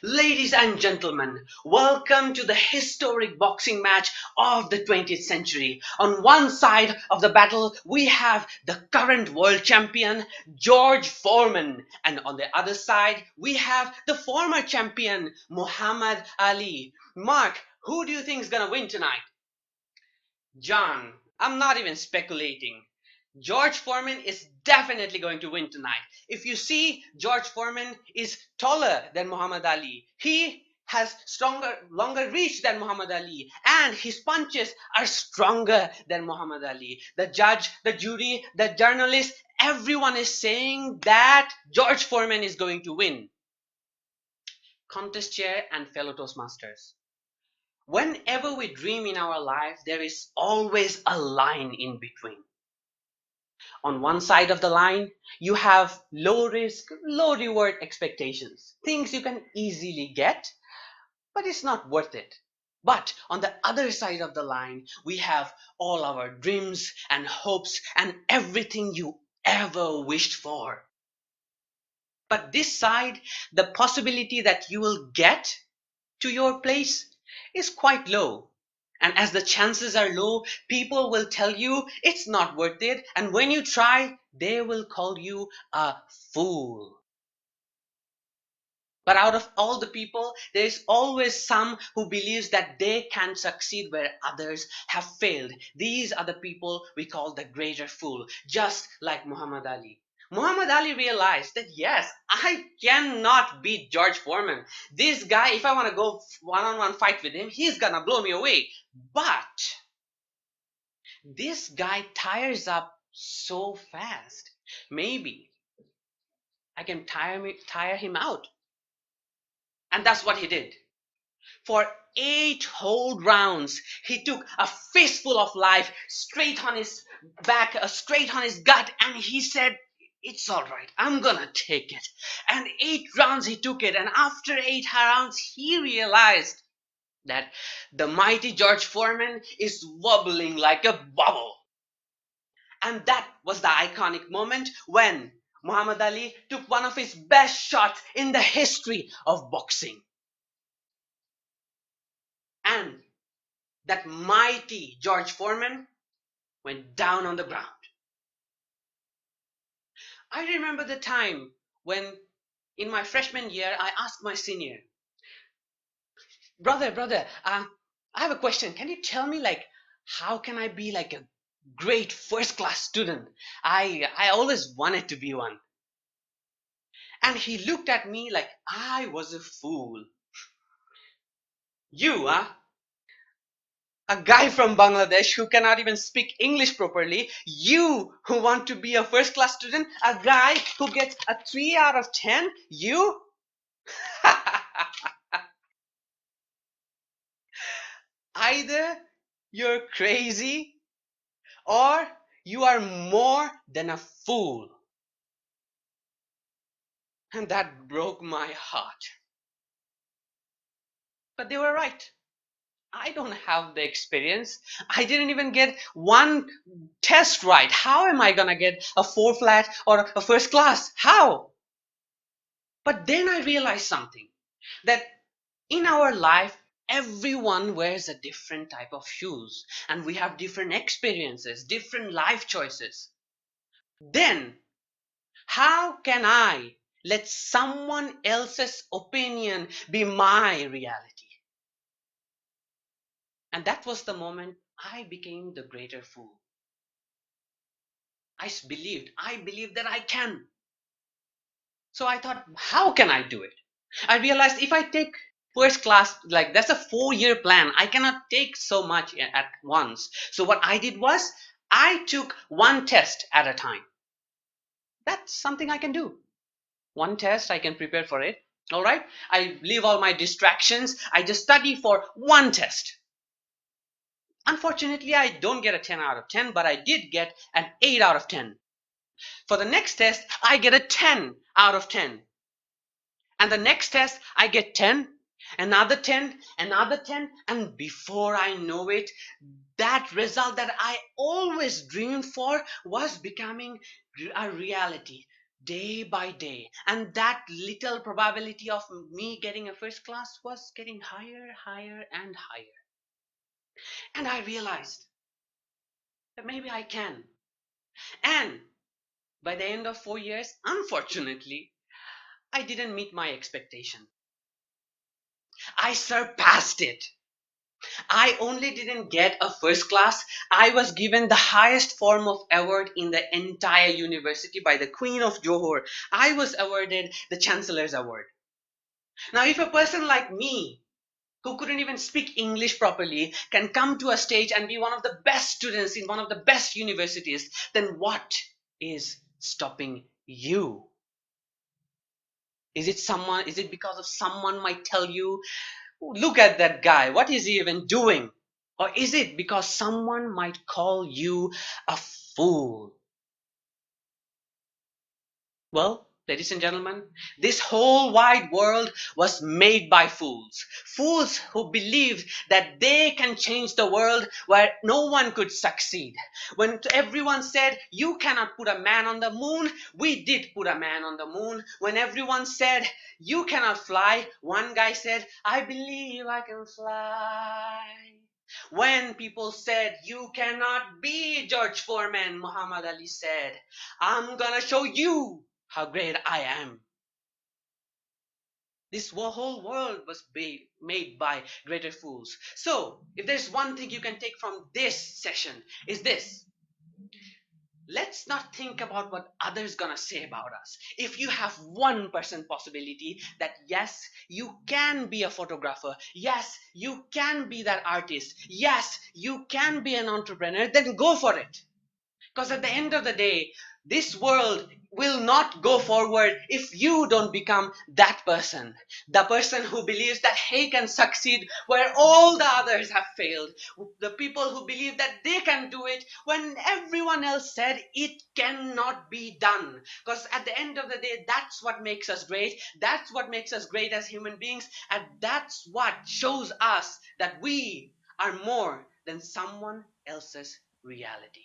Ladies and gentlemen, welcome to the historic boxing match of the 20th century. On one side of the battle, we have the current world champion, George Foreman. And on the other side, we have the former champion, Muhammad Ali. Mark, who do you think is going to win tonight? John, I'm not even speculating. George Foreman is definitely going to win tonight. If you see, George Foreman is taller than Muhammad Ali. He has longer reach than Muhammad Ali, and his punches are stronger than Muhammad Ali. The judge, the jury, the journalist, everyone is saying that George Foreman is going to win. Contest chair and fellow Toastmasters. Whenever we dream in our life, there is always a line in between. On one side of the line, you have low risk, low reward expectations, things you can easily get, but it's not worth it. But on the other side of the line, we have all our dreams and hopes and everything you ever wished for. But this side, the possibility that you will get to your place is quite low. And as the chances are low, people will tell you it's not worth it. And when you try, they will call you a fool. But out of all the people, there is always some who believes that they can succeed where others have failed. These are the people we call the greater fool, just like Muhammad Ali. Muhammad Ali realized that yes, I cannot beat George Foreman. This guy, if I want to go one-on-one fight with him, he's gonna blow me away. But this guy tires up so fast. Maybe I can tire him out. And that's what he did. For 8 whole rounds, he took a fistful of life straight on his back, straight on his gut, and he said, it's all right, I'm gonna take it. And 8 rounds he took it, and after 8 rounds, he realized that the mighty George Foreman is wobbling like a bubble. And that was the iconic moment when Muhammad Ali took one of his best shots in the history of boxing. And that mighty George Foreman went down on the ground. I remember the time when in my freshman year, I asked my senior, brother, I have a question. Can you tell me how can I be like a great first class student? I always wanted to be one. And he looked at me like I was a fool. You, a guy from Bangladesh who cannot even speak English properly, you who want to be a first class student, a guy who gets a 3 out of 10, you? Either you're crazy or you are more than a fool. And that broke my heart. But they were right. I don't have the experience. I didn't even get one test right. How am I gonna get a 4 flat or a first class? How? But then I realized something, that in our life, everyone wears a different type of shoes, and we have different experiences, different life choices. Then, how can I let someone else's opinion be my reality? And that was the moment I became the greater fool. I believed that I can. So I thought, how can I do it? I realized if I take first class, like that's a 4-year plan, I cannot take so much at once. So what I did was I took one test at a time. That's something I can do. One test, I can prepare for it. All right. I leave all my distractions. I just study for one test. Unfortunately, I don't get a 10 out of 10, but I did get an 8 out of 10. For the next test, I get a 10 out of 10. And the next test, I get 10, another 10, another 10. And before I know it, that result that I always dreamed for was becoming a reality. day by day. And that little probability of me getting a first class was getting higher, higher, and higher. And I realized that maybe I can. And by the end of 4 years, unfortunately, I didn't meet my expectation. I surpassed it. I only didn't get a first class. I was given the highest form of award in the entire university by the Queen of Johor. I was awarded the Chancellor's Award. Now, if a person like me, who couldn't even speak English properly, can come to a stage and be one of the best students in one of the best universities, then what is stopping you? Is it because of someone might tell you, look at that guy, what is he even doing? Or is it because someone might call you a fool? Well, ladies and gentlemen, this whole wide world was made by fools. Fools who believed that they can change the world where no one could succeed. When everyone said, you cannot put a man on the moon, we did put a man on the moon. When everyone said, you cannot fly, one guy said, I believe I can fly. When people said, you cannot be George Foreman, Muhammad Ali said, I'm gonna show you how great I am. This whole world was made by greater fools. So, if there's one thing you can take from this session, is this. Let's not think about what others gonna say about us. If you have 1% possibility that yes, you can be a photographer, yes, you can be that artist, yes, you can be an entrepreneur, then go for it. Because at the end of the day, this world will not go forward if you don't become that person. The person who believes that he can succeed where all the others have failed. The people who believe that they can do it when everyone else said it cannot be done. Because at the end of the day, that's what makes us great. That's what makes us great as human beings. And that's what shows us that we are more than someone else's reality.